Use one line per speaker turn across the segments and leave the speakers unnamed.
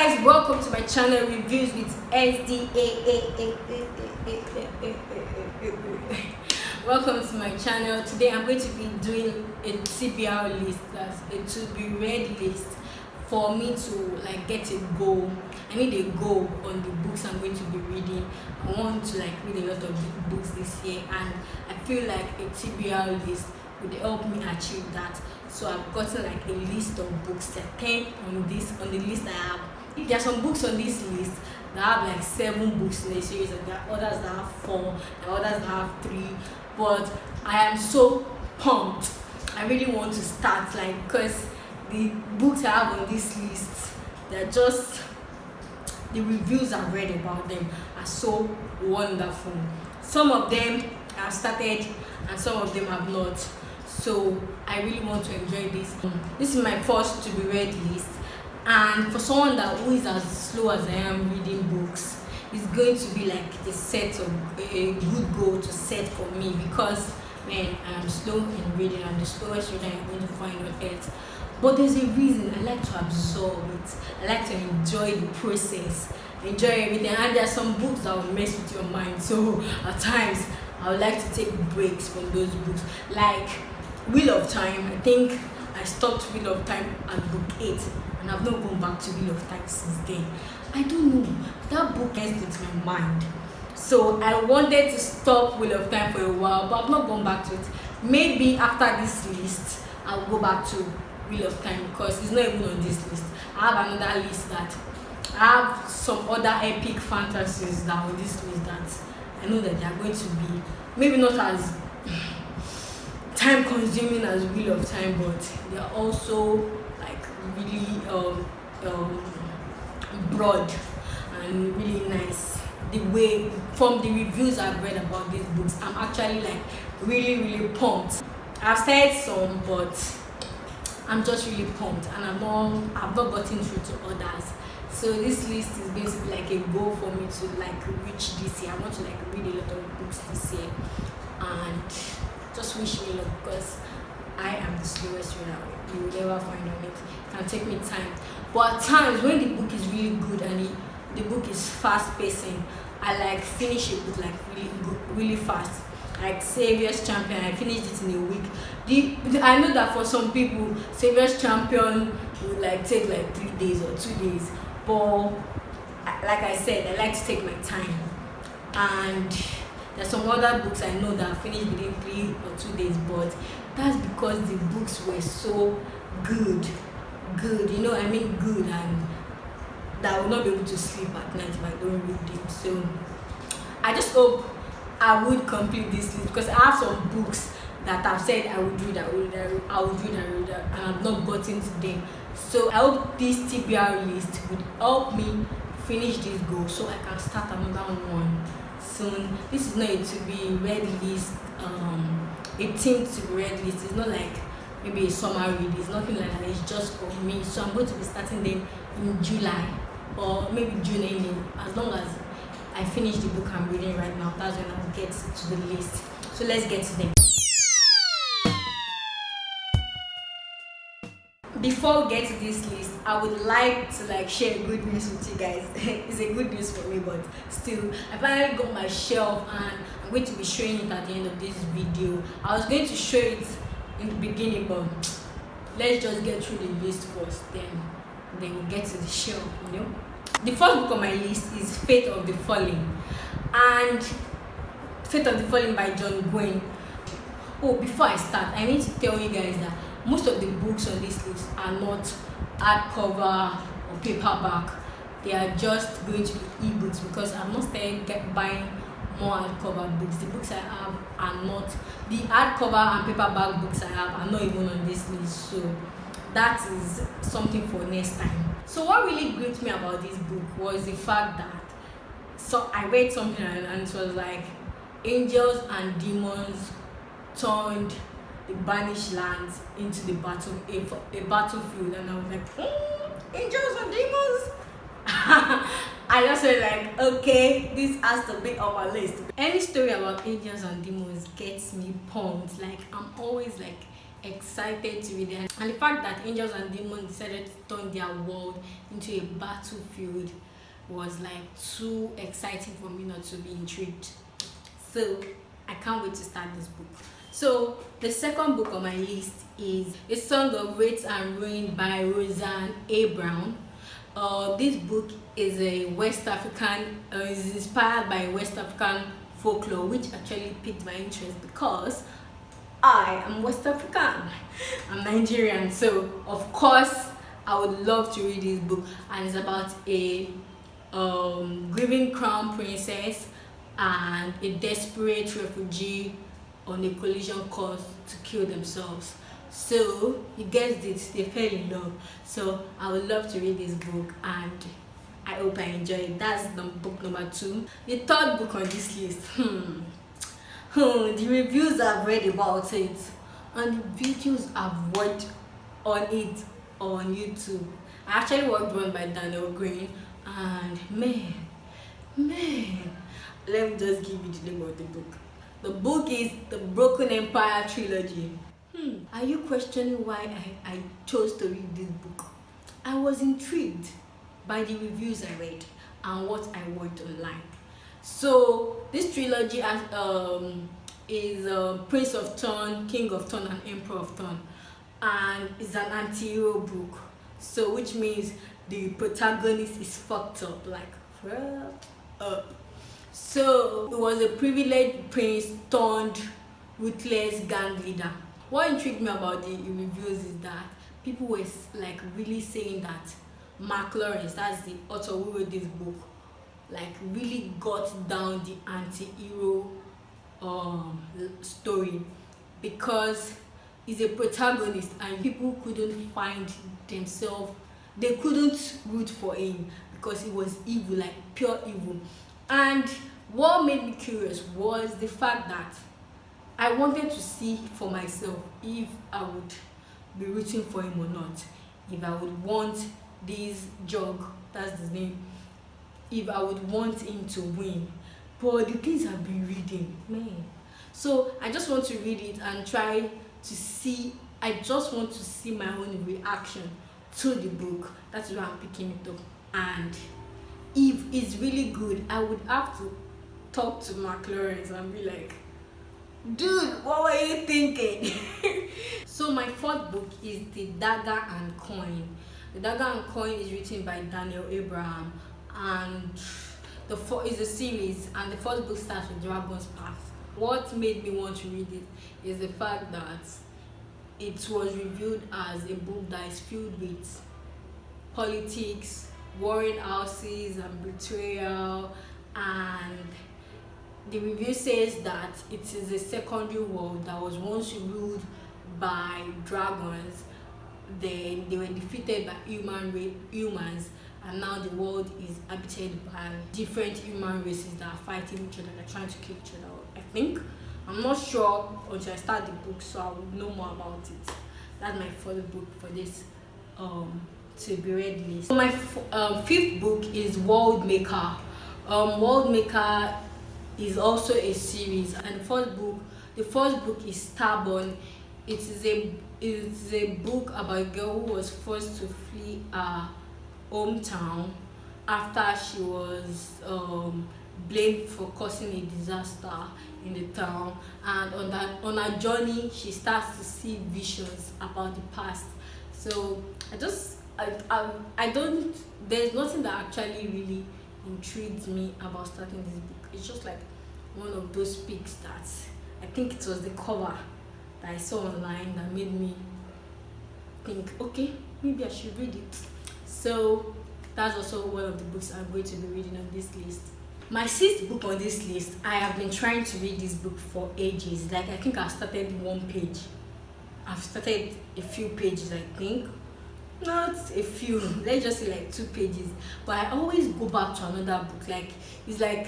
guys, welcome to my channel Reviews with SDA. Welcome to my channel. Today I'm going to be doing a TBR list, that's a to be read list, for me to get a goal. I need a goal on the books I'm going to be reading. I want to read a lot of books this year, and I feel like a TBR list would help me achieve that. So I've gotten a list of books. There are 10 on the list I have. There are some books on this list that have 7 books in a series, and there are others that have 4, and others that have 3. But I am so pumped. I really want to start, because the books I have on this list, they're just, the reviews I've read about them are so wonderful. Some of them I've started and some of them have not. So I really want to enjoy this. This is my first to be read list, and for someone who is as slow as I am reading books, it's going to be a good goal to set for me, because man, I'm slow in reading. I'm the slowest reader I'm going to find on earth. But there's a reason. I like to absorb it. I like to enjoy the process, enjoy everything. And there are some books that will mess with your mind. So at times I would like to take breaks from those books. Like Wheel of Time. I think I stopped Wheel of Time at book 8, and I've not gone back to Wheel of Time since then. I don't know. That book messed with my mind. So I wanted to stop Wheel of Time for a while, but I've not gone back to it. Maybe after this list, I'll go back to Wheel of Time, because it's not even on this list. I have another list that I have some other epic fantasies that are on this list that I know that they are going to be maybe not as time consuming as Wheel of Time, but they are also really broad and really nice. The way, from the reviews I've read about these books, I'm actually really pumped. I've said some, but I'm just really pumped, and I've not gotten through to others. So this list is going to be a goal for me to reach this year. I want to read a lot of books this year, and just wish me luck, because I am the slowest reader you will ever find on it. It can take me time, but at times when the book is really good and the book is fast pacing, I finish a book really fast. Like Savior's Champion, I finished it in a week. I know that for some people, Savior's Champion will take 3 days or 2 days. But like I said, I like to take my time. And there's some other books I know that I finished within 3 or 2 days, but that's because the books were so good. Good, good, and that I will not be able to sleep at night if I don't read them. So I just hope I would complete this list, because I have some books that I've said I would read, and I've not gotten to them. So I hope this TBR list would help me finish this goal, so I can start another one soon. This is not a to be read list, a thing to be read list. It's not maybe a summer read. It's nothing like that. It's just for me. So I'm going to be starting them in July or maybe June ending. As long as I finish the book I'm reading right now, that's when I'll get to the list. So let's get to them. Before we get to this list, I would like to share good news with you guys. It's a good news for me, but still, I finally got my shelf, and I'm going to be showing it at the end of this video. I was going to show it in the beginning, but let's just get through the list first, then we'll get to the shelf. The first book on my list is Fate of the Fallen, and Fate of the Fallen by John Gwen. Oh, before I start, I need to tell you guys that most of the books on this list are not hardcover or paperback. They are just going to be ebooks, because I'm not started buying more hardcover books. The books I have are not, the hardcover and paperback books I have are not even on this list. So that is something for next time. So what really great me about this book was the fact that I read something, and it was angels and demons turned the banished lands into a battlefield, and I was angels and demons. I just felt okay, this has to be on my list. Any story about angels and demons gets me pumped. I'm always excited to read it. And the fact that angels and demons decided to turn their world into a battlefield was like too exciting for me not to be intrigued. So I can't wait to start this book. So the second book on my list is A Song of Wraiths and Ruin by Roseanne A. Brown. This book is a West African, is inspired by West African folklore, which actually piqued my interest because I am West African. I'm Nigerian, so of course I would love to read this book. And it's about a grieving crown princess and a desperate refugee on a collision course to kill themselves. So you guessed it, they fell in love. So I would love to read this book and I hope I enjoy it. That's the book number 2. The third book on this list, the reviews I've read about it and the videos I've watched on it on YouTube. I actually watched one by Daniel Green, and man, let me just give you the name of the book. The book is The Broken Empire Trilogy. Are you questioning why I chose to read this book? I was intrigued by the reviews I read and what I watched online. So this trilogy is Prince of Thorn, King of Thorn, and Emperor of Thorn, and it's an anti-hero book. So which means the protagonist is fucked up, like fucked up. So it was a privileged prince turned ruthless gang leader. What intrigued me about the reviews is that people were like really saying that Mark Lawrence, that's the author who wrote this book, like really got down the anti-hero story, because he's a protagonist and people couldn't find themselves, they couldn't root for him because he was evil, like pure evil. And what made me curious was the fact that I wanted to see for myself if I would be rooting for him or not, if I would want this Jog, that's the name, if I would want him to win. But the things I've been reading, man. So I just want to read it and try to see, I just want to see my own reaction to the book. That's why I'm picking it up. And if it's really good, I would have to talk to Mark Lawrence and be like, dude, what were you thinking? So my fourth book is The Dagger and Coin. The Dagger and Coin is written by Daniel Abraham, and is a series, and the first book starts with Dragon's Path. What made me want to read it is the fact that it was reviewed as a book that is filled with politics, warring houses, and betrayal, and the review says that it is a secondary world that was once ruled by dragons, then they were defeated by humans, and now the world is inhabited by different human races that are fighting each other, they're trying to kill each other, I think. I'm not sure until I start the book, so I will know more about it. That's my first book for this to be read list. So my fifth book is World Maker. World Maker is also a series, and the first book is Stubborn. It is a book about a girl who was forced to flee her hometown after she was blamed for causing a disaster in the town, and on her journey she starts to see visions about the past. So I don't, there's nothing that actually really intrigued me about starting this book. It's just like one of those pics that I think it was the cover that I saw online that made me think, okay, maybe I should read it. So that's also one of the books I'm going to be reading on this list. My sixth book on this list, I have been trying to read this book for ages. Like, I think I've started one page. I've started a few pages, I think. Not a few, let's just say like 2 pages. But I always go back to another book. Like, it's like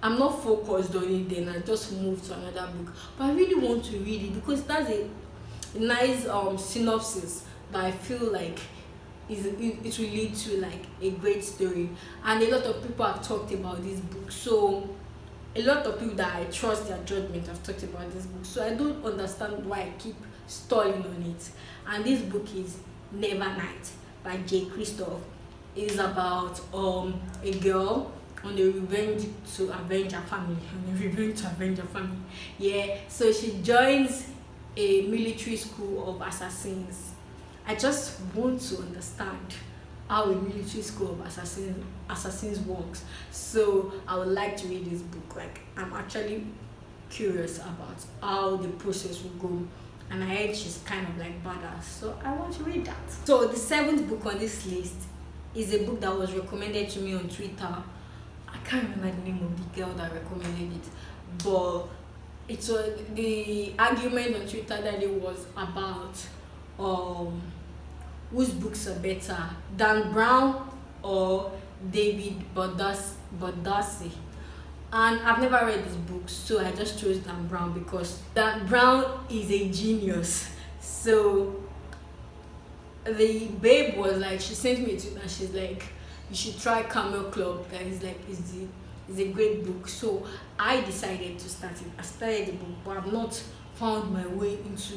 I'm not focused on it, then I just move to another book. But I really want to read it because that's a nice synopsis that I feel like it will lead to like a great story, and a lot of people have talked about this book. So a lot of people that I trust their judgment have talked about this book. So I don't understand why I keep stalling on it. And this book is Never Night by J. Christoph. It is about a girl on a revenge to avenge her family. On a revenge to avenge her family. Yeah. So she joins a military school of assassins. I just want to understand how a military school of assassins works. So I would like to read this book. Like, I'm actually curious about how the process will go. And I heard she's kind of like badass, so I want to read that. So the seventh book on this list is a book that was recommended to me on Twitter. I can't remember the name of the girl that recommended it, but it was, the argument on Twitter that it was about whose books are better, Dan Brown or David Bordasi. And I've never read this book, so I just chose Dan Brown because Dan Brown is a genius. So the babe was like, she sent me a tweet and she's like, you should try Camel Club. That is like, is a great book. So I decided to start it. I started the book, but I've not found my way into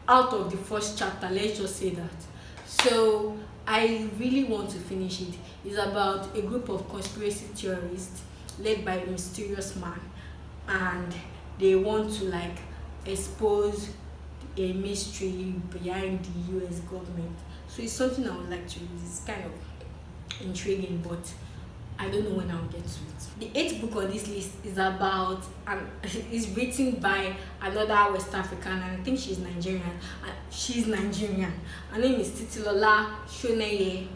out of the first chapter. Let's just say that. So I really want to finish it. It's about a group of conspiracy theorists led by a mysterious man, and they want to like expose a mystery behind the US government. So it's something I would like to read. It's kind of intriguing, but I don't know when I'll get to it. The eighth book on this list is about is written by another West African, and I think she's Nigerian. She's Nigerian. Her name is Titilola Shoneye,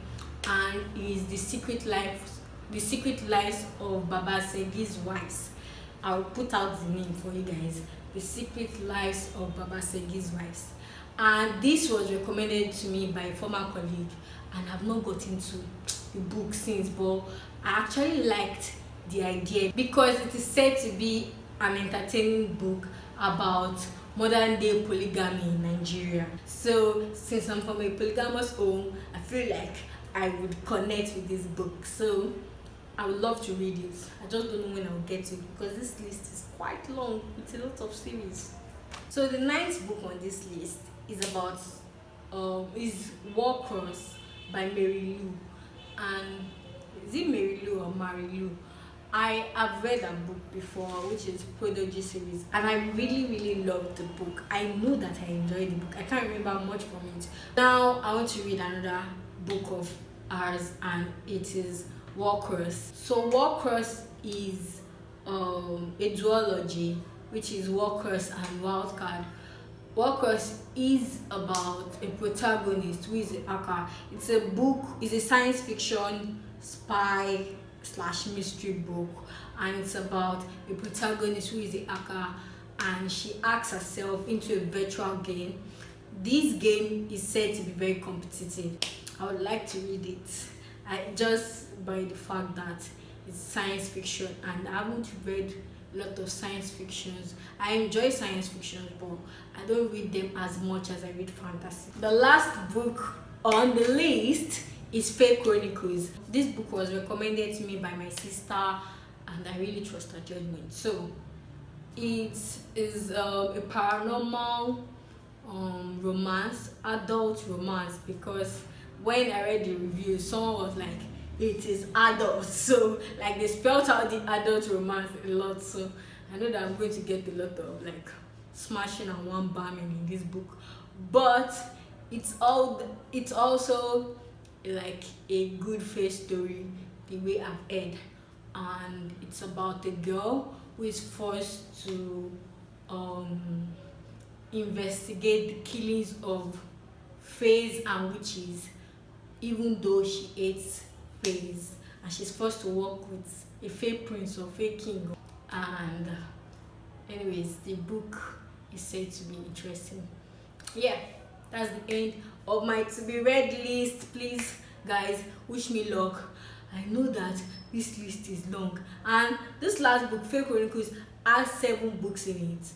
and is the secret lives of Baba Segi's wives. I'll put out the name for you guys. The Secret Lives of Baba Segi's Wives. And this was recommended to me by a former colleague, and I've not got into the book since, but I actually liked the idea because it is said to be an entertaining book about modern day polygamy in Nigeria. So since I'm from a polygamous home, I feel like I would connect with this book. So I would love to read it. I just don't know when I'll get to it because this list is quite long. It's a lot of series. So the ninth book on this list is about is War Cross by Mary Lou. And is it Mary Lou or Mary Lou? I have read that book before, which is Prodigy series, and I really loved the book. I know that I enjoyed the book. I can't remember much from it. Now I want to read another book of ours, and it is War Cross. So War Cross is a duology, which is War Cross and Wildcard. War Cross is about a protagonist who is a hacker. It's a book, it's a science fiction spy / mystery book, and it's about a protagonist who is a hacker, and she hacks herself into a virtual game. This game is said to be very competitive. I would like to read it. Just by the fact that it's science fiction, and I haven't read a lot of science fictions. I enjoy science fiction, but I don't read them as much as I read fantasy. The last book on the list is Fake Chronicles. This book was recommended to me by my sister, and I really trust her judgment. So it is a paranormal romance, adult romance, because when I read the review, someone was like, it is adult, so like they spelled out the adult romance a lot. So I know that I'm going to get a lot of like smashing and one bombing in this book, but it's also like a good face story the way I've heard, and it's about a girl who is forced to investigate the killings of fays and witches, even though she hates fays, and she's forced to work with a fey prince or fey king. And anyways, the book is said to be interesting. Yeah, that's the end of my to be read list. Please guys, wish me luck. I know that this list is long, and this last book, Fake Chronicles, has 7 books in it.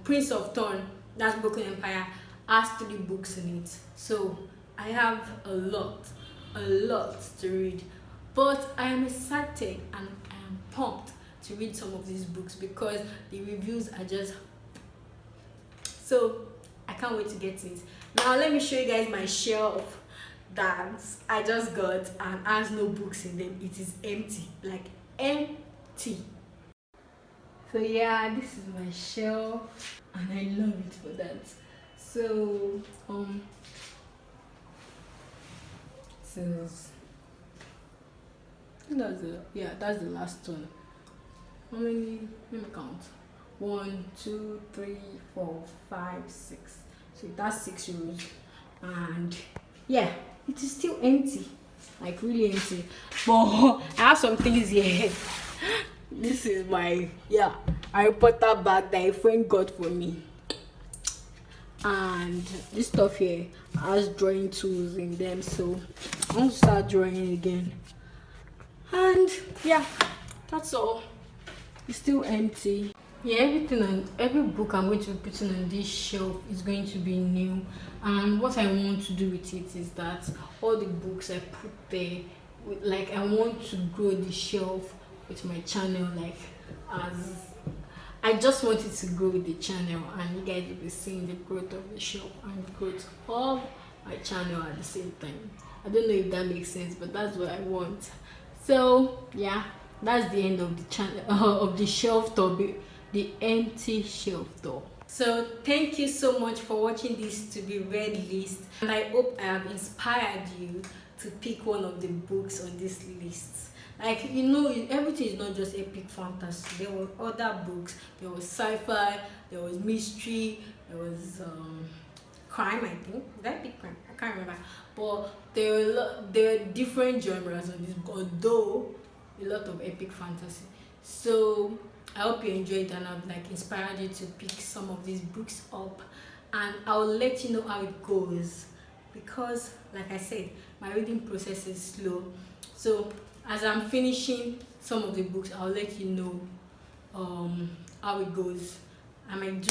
Prince of Thorn, that's Broken Empire, has 3 books in it. So I have a lot to read, but I am excited and I am pumped to read some of these books because the reviews are just So I can't wait to get it. Now let me show you guys my shelf that I just got and has no books in them. It is empty, like empty. So yeah, this is my shelf and I love it for that. So since that's the last one. How many? Let me count. 1, 2, 3, 4, 5, 6. So that's 6 rows, and yeah, it is still empty, like really empty. But I have some things here. This is my Harry Potter bag that a friend got for me, and this stuff here has drawing tools in them. So I want to start drawing again, and yeah, that's all. It's still empty. Yeah, everything on every book I'm going to be putting on this shelf is going to be new, and what I want to do with it is that all the books I put there, like I want to grow the shelf with my channel, like as I just want it to grow with the channel, and you guys will be seeing the growth of the shelf and the growth of my channel at the same time. I don't know if that makes sense, but that's what I want. So yeah, that's the end of the channel of the shelf tour, the empty shelf door. So thank you so much for watching this to be read list, and I hope I have inspired you to pick one of the books on this list. Like, everything is not just epic fantasy. There were other books. There was sci-fi, there was mystery, there was crime, I think. Is that big crime? I can't remember. But there are different genres on this book, although a lot of epic fantasy. So I hope you enjoyed and I've inspired you to pick some of these books up, and I'll let you know how it goes, because like I said, my reading process is slow. So as I'm finishing some of the books, I'll let you know how it goes. I might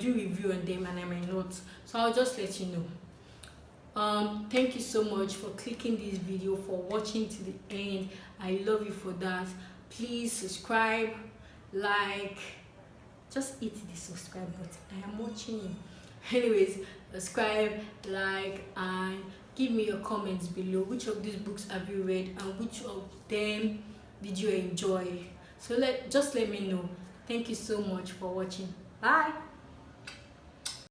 do review on them and I might not. So I'll just let you know. Thank you so much for clicking this video, for watching to the end. I love you for that. Please subscribe, like, just hit the subscribe button. I am watching you. Anyways, subscribe, like, and give me your comments below. Which of these books have you read and which of them did you enjoy? So just let me know. Thank you so much for watching. Bye.